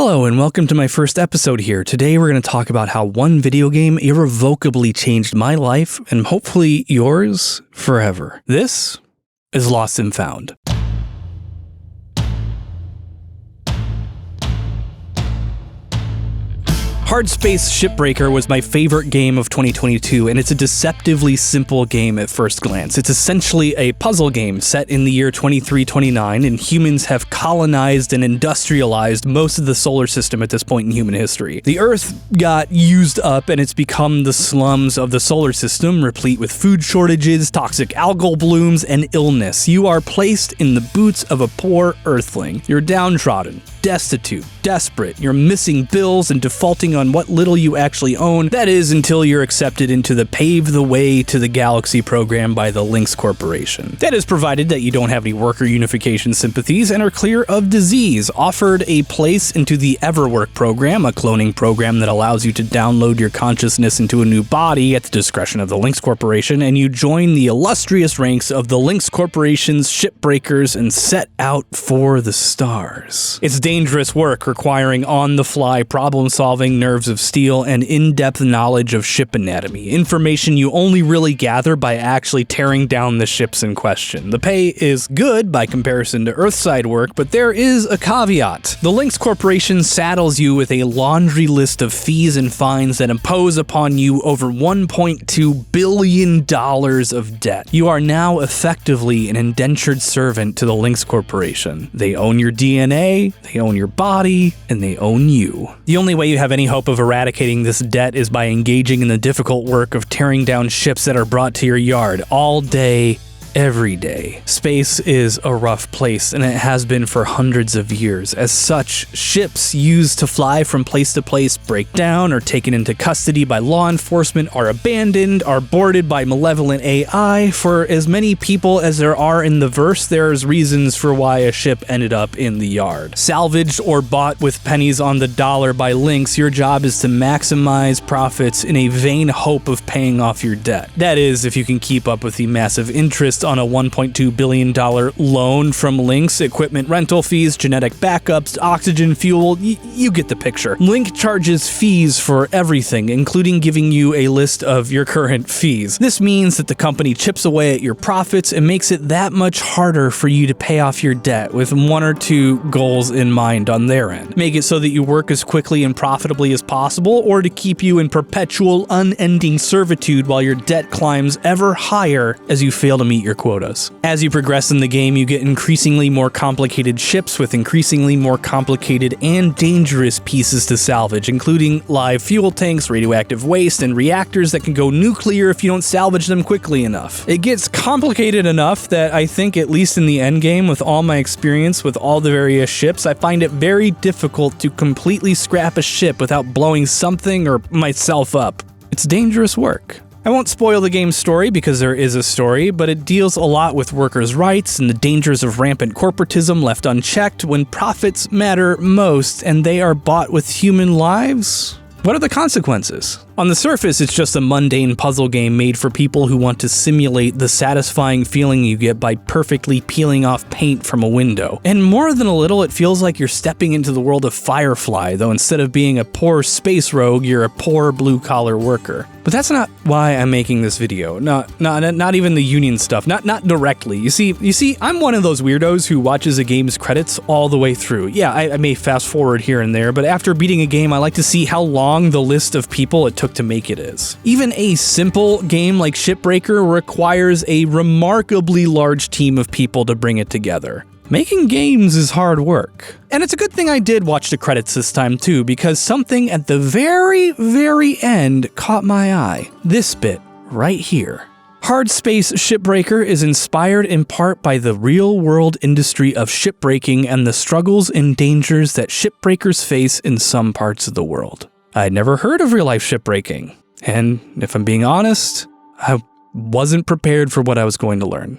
Hello and welcome to my first episode here. Today we're going to talk about how one video game irrevocably changed my life and hopefully yours forever. This is Lost and Found. Hardspace Shipbreaker was my favorite game of 2022, and it's a deceptively simple game at first glance. It's essentially a puzzle game set in the year 2329, and humans have colonized and industrialized most of the solar system at this point in human history. The Earth got used up, and it's become the slums of the solar system, replete with food shortages, toxic algal blooms, and illness. You are placed in the boots of a poor Earthling. You're downtrodden, destitute, desperate. You're missing bills and defaulting on what little you actually own. That is, until you're accepted into the Pave the Way to the Galaxy program by the Lynx Corporation. That is provided that you don't have any worker unification sympathies and are clear of disease. Offered a place into the Everwork program, a cloning program that allows you to download your consciousness into a new body at the discretion of the Lynx Corporation, and you join the illustrious ranks of the Lynx Corporation's shipbreakers and set out for the stars. It's dangerous work, requiring on-the-fly problem-solving, nerves of steel, and in-depth knowledge of ship anatomy, information you only really gather by actually tearing down the ships in question. The pay is good by comparison to Earthside work, but there is a caveat. The Lynx Corporation saddles you with a laundry list of fees and fines that impose upon you over $1.2 billion of debt. You are now effectively an indentured servant to the Lynx Corporation. They own your DNA, they own your body, and they own you. The only way you have any hope of eradicating this debt is by engaging in the difficult work of tearing down ships that are brought to your yard all day, every day. Space is a rough place, and it has been for hundreds of years. As such, ships used to fly from place to place break down, are taken into custody by law enforcement, are abandoned, are boarded by malevolent AI. For as many people as there are in the verse, there's reasons for why a ship ended up in the yard. Salvaged or bought with pennies on the dollar by Lynx, your job is to maximize profits in a vain hope of paying off your debt. That is, if you can keep up with the massive interest on a $1.2 billion loan from Lynx, equipment rental fees, genetic backups, oxygen fuel, you get the picture. Lynx charges fees for everything, including giving you a list of your current fees. This means that the company chips away at your profits and makes it that much harder for you to pay off your debt, with one or two goals in mind on their end. Make it so that you work as quickly and profitably as possible, or to keep you in perpetual, unending servitude while your debt climbs ever higher as you fail to meet your quotas. As you progress in the game, you get increasingly more complicated ships with increasingly more complicated and dangerous pieces to salvage, including live fuel tanks, radioactive waste, and reactors that can go nuclear if you don't salvage them quickly enough. It gets complicated enough that I think, at least in the endgame, with all my experience with all the various ships, I find it very difficult to completely scrap a ship without blowing something or myself up. It's dangerous work. I won't spoil the game's story because there is a story, but it deals a lot with workers' rights and the dangers of rampant corporatism left unchecked when profits matter most and they are bought with human lives. What are the consequences? On the surface, it's just a mundane puzzle game made for people who want to simulate the satisfying feeling you get by perfectly peeling off paint from a window. And more than a little, it feels like you're stepping into the world of Firefly, though instead of being a poor space rogue, you're a poor blue-collar worker. But that's not why I'm making this video. Not even the union stuff. Not directly. You see, I'm one of those weirdos who watches a game's credits all the way through. Yeah, I may fast forward here and there, but after beating a game, I like to see how long the list of people it took to make it is. Even a simple game like Shipbreaker requires a remarkably large team of people to bring it together. Making games is hard work. And it's a good thing I did watch the credits this time too, because something at the very, very end caught my eye. This bit right here. Hardspace Shipbreaker is inspired in part by the real-world industry of shipbreaking and the struggles and dangers that shipbreakers face in some parts of the world. I'd never heard of real-life shipbreaking, and if I'm being honest, I wasn't prepared for what I was going to learn.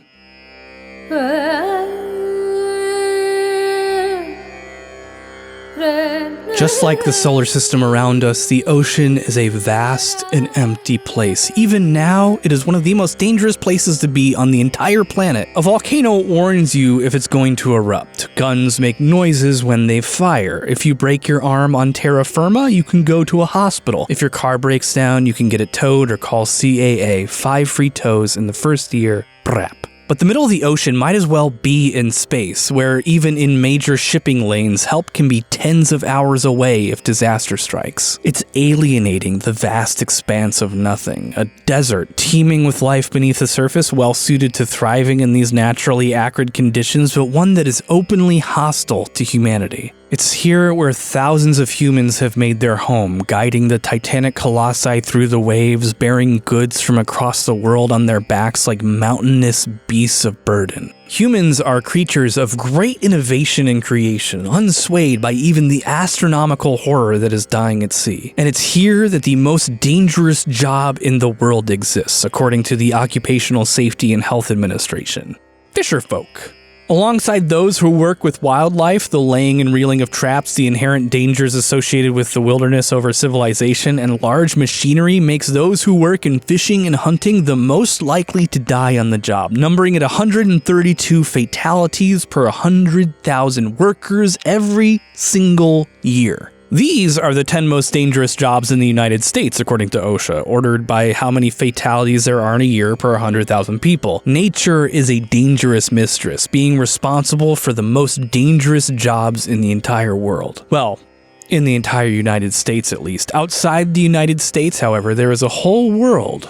Just like the solar system around us, the ocean is a vast and empty place. Even now, it is one of the most dangerous places to be on the entire planet. A volcano warns you if it's going to erupt. Guns make noises when they fire. If you break your arm on terra firma, you can go to a hospital. If your car breaks down, you can get it towed or call CAA. 5 free tows in the first year. Brap. But the middle of the ocean might as well be in space, where even in major shipping lanes, help can be tens of hours away if disaster strikes. It's alienating the vast expanse of nothing, a desert teeming with life beneath the surface, well suited to thriving in these naturally acrid conditions, but one that is openly hostile to humanity. It's here where thousands of humans have made their home, guiding the titanic colossi through the waves, bearing goods from across the world on their backs like mountainous beasts of burden. Humans are creatures of great innovation and creation, unswayed by even the astronomical horror that is dying at sea. And it's here that the most dangerous job in the world exists, according to the Occupational Safety and Health Administration. Fisherfolk. Alongside those who work with wildlife, the laying and reeling of traps, the inherent dangers associated with the wilderness over civilization, and large machinery makes those who work in fishing and hunting the most likely to die on the job, numbering at 132 fatalities per 100,000 workers every single year. These are the 10 most dangerous jobs in the United States, according to OSHA, ordered by how many fatalities there are in a year per 100,000 people. Nature is a dangerous mistress, being responsible for the most dangerous jobs in the entire world. Well, in the entire United States at least. Outside the United States, however, there is a whole world,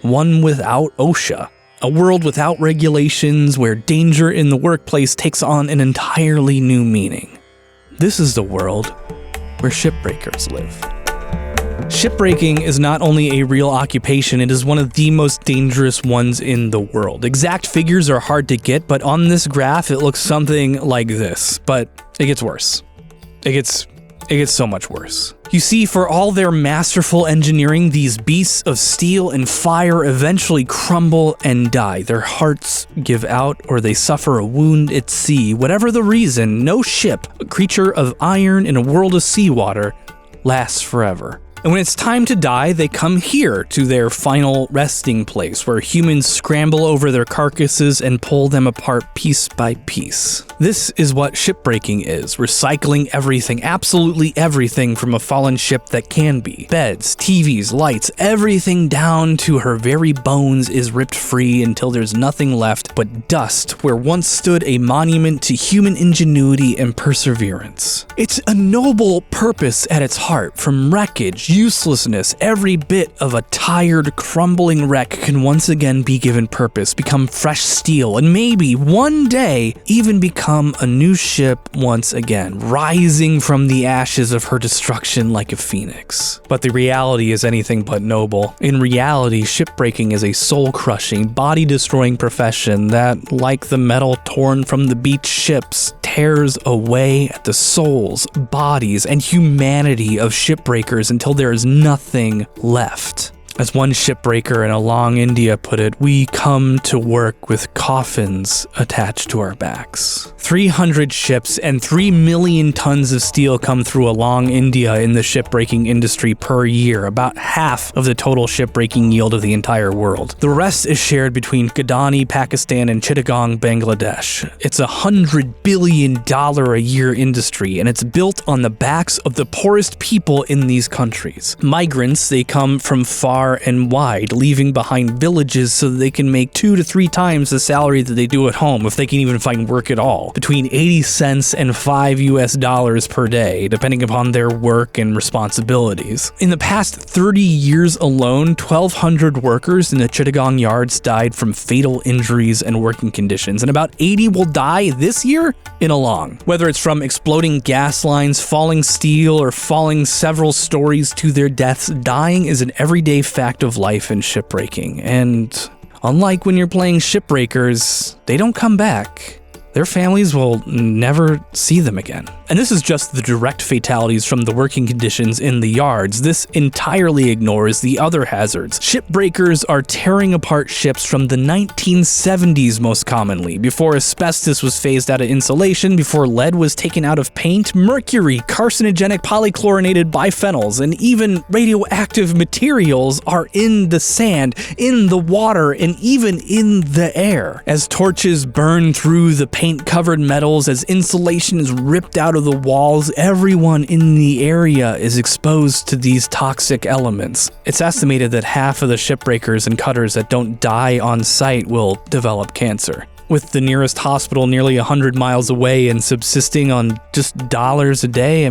one without OSHA. A world without regulations, where danger in the workplace takes on an entirely new meaning. This is the world where shipbreakers live. Shipbreaking is not only a real occupation, it is one of the most dangerous ones in the world. Exact figures are hard to get, but on this graph it looks something like this, but it gets worse. It gets so much worse. You see, for all their masterful engineering, these beasts of steel and fire eventually crumble and die. Their hearts give out, or they suffer a wound at sea. Whatever the reason, no ship, a creature of iron in a world of seawater, lasts forever. And when it's time to die, they come here to their final resting place, where humans scramble over their carcasses and pull them apart piece by piece. This is what shipbreaking is, recycling everything, absolutely everything from a fallen ship that can be. Beds, TVs, lights, everything down to her very bones is ripped free until there's nothing left but dust where once stood a monument to human ingenuity and perseverance. It's a noble purpose at its heart. From wreckage, uselessness, every bit of a tired, crumbling wreck can once again be given purpose, become fresh steel, and maybe one day even become a new ship once again, rising from the ashes of her destruction like a phoenix. But the reality is anything but noble. In reality, shipbreaking is a soul-crushing, body-destroying profession that, like the metal torn from the beached ships, tears away at the souls, bodies, and humanity of shipbreakers until there is nothing left. As one shipbreaker in Along India put it, we come to work with coffins attached to our backs. 300 ships and 3 million tons of steel come through Along India in the shipbreaking industry per year, about half of the total shipbreaking yield of the entire world. The rest is shared between Gadani, Pakistan, and Chittagong, Bangladesh. It's $100 billion a year industry, and it's built on the backs of the poorest people in these countries. Migrants, they come from far and wide, leaving behind villages so that they can make 2 to 3 times the salary that they do at home, if they can even find work at all, between 80 cents and $5 per day, depending upon their work and responsibilities. In the past 30 years alone, 1,200 workers in the Chittagong yards died from fatal injuries and working conditions, and about 80 will die this year in Along. Whether it's from exploding gas lines, falling steel, or falling several stories to their deaths, dying is an everyday fact of life in shipbreaking, and unlike when you're playing Shipbreakers, they don't come back. their families will never see them again. And this is just the direct fatalities from the working conditions in the yards. This entirely ignores the other hazards. Shipbreakers are tearing apart ships from the 1970s most commonly, before asbestos was phased out of insulation, before lead was taken out of paint, mercury, carcinogenic polychlorinated biphenyls, and even radioactive materials are in the sand, in the water, and even in the air. As torches burn through the paint-covered metals, as insulation is ripped out of the walls, everyone in the area is exposed to these toxic elements. It's estimated that half of the shipbreakers and cutters that don't die on site will develop cancer. With the nearest hospital nearly 100 miles away and subsisting on just dollars a day,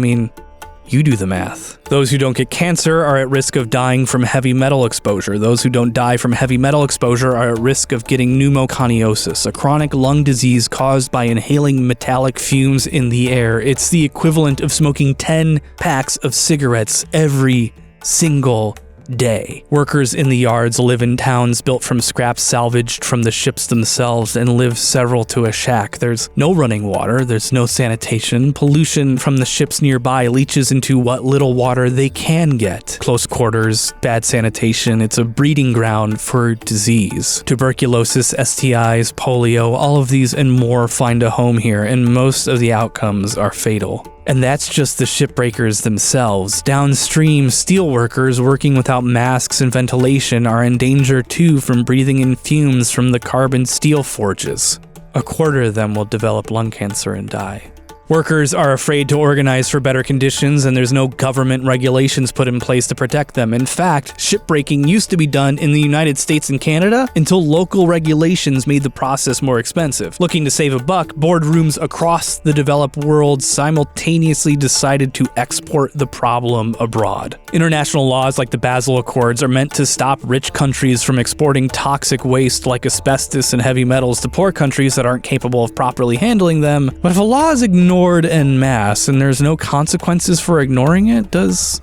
you do the math. Those who don't get cancer are at risk of dying from heavy metal exposure. Those who don't die from heavy metal exposure are at risk of getting pneumoconiosis, a chronic lung disease caused by inhaling metallic fumes in the air. It's the equivalent of smoking 10 packs of cigarettes every single day. Workers in the yards live in towns built from scrap salvaged from the ships themselves and live several to a shack. There's no running water, there's no sanitation. Pollution from the ships nearby leaches into what little water they can get. Close quarters, bad sanitation, it's a breeding ground for disease. Tuberculosis, STIs, polio, all of these and more find a home here, and most of the outcomes are fatal. And that's just the shipbreakers themselves. Downstream, steelworkers working without masks and ventilation are in danger too from breathing in fumes from the carbon steel forges. A quarter of them will develop lung cancer and die. Workers are afraid to organize for better conditions, and there's no government regulations put in place to protect them. In fact, shipbreaking used to be done in the United States and Canada until local regulations made the process more expensive. Looking to save a buck, boardrooms across the developed world simultaneously decided to export the problem abroad. International laws like the Basel Accords are meant to stop rich countries from exporting toxic waste like asbestos and heavy metals to poor countries that aren't capable of properly handling them. But if a law is ignored en masse and there's no consequences for ignoring it, does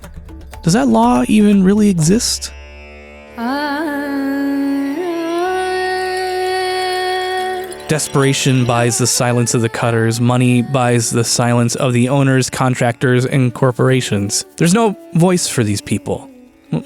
that law even really exist? Desperation buys the silence of the cutters. Money buys the silence of the owners, contractors, and corporations. There's no voice for these people,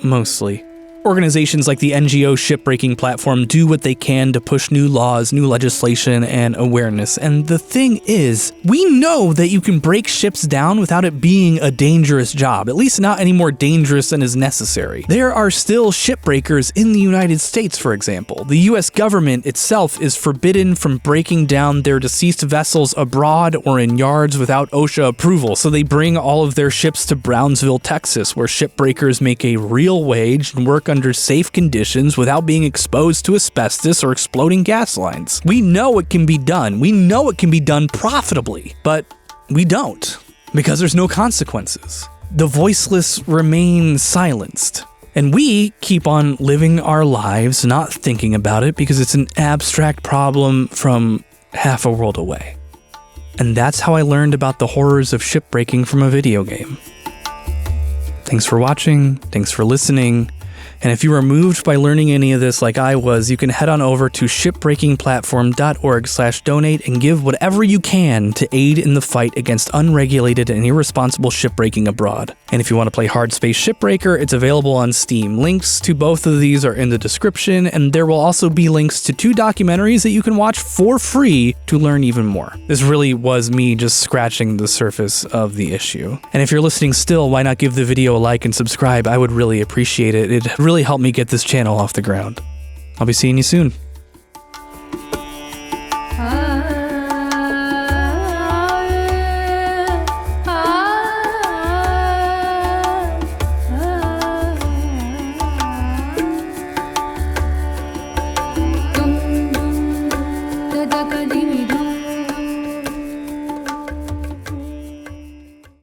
mostly. Organizations like the NGO Shipbreaking platform do what they can to push new laws, new legislation, and awareness. And the thing is, we know that you can break ships down without it being a dangerous job, at least not any more dangerous than is necessary. There are still shipbreakers in the United States, for example. The US government itself is forbidden from breaking down their deceased vessels abroad or in yards without OSHA approval, so they bring all of their ships to Brownsville, Texas, where shipbreakers make a real wage and work under safe conditions without being exposed to asbestos or exploding gas lines. We know it can be done. We know it can be done profitably, but we don't, because there's no consequences. The voiceless remain silenced. And we keep on living our lives not thinking about it because it's an abstract problem from half a world away. And that's how I learned about the horrors of shipbreaking from a video game. Thanks for watching. Thanks for listening. And if you are moved by learning any of this like I was, you can head on over to shipbreakingplatform.org/donate and give whatever you can to aid in the fight against unregulated and irresponsible shipbreaking abroad. And if you want to play Hardspace Shipbreaker, it's available on Steam. Links to both of these are in the description, and there will also be links to 2 documentaries that you can watch for free to learn even more. This really was me just scratching the surface of the issue. And if you're listening still, why not give the video a like and subscribe? I would really appreciate it. It really helped me get this channel off the ground. I'll be seeing you soon.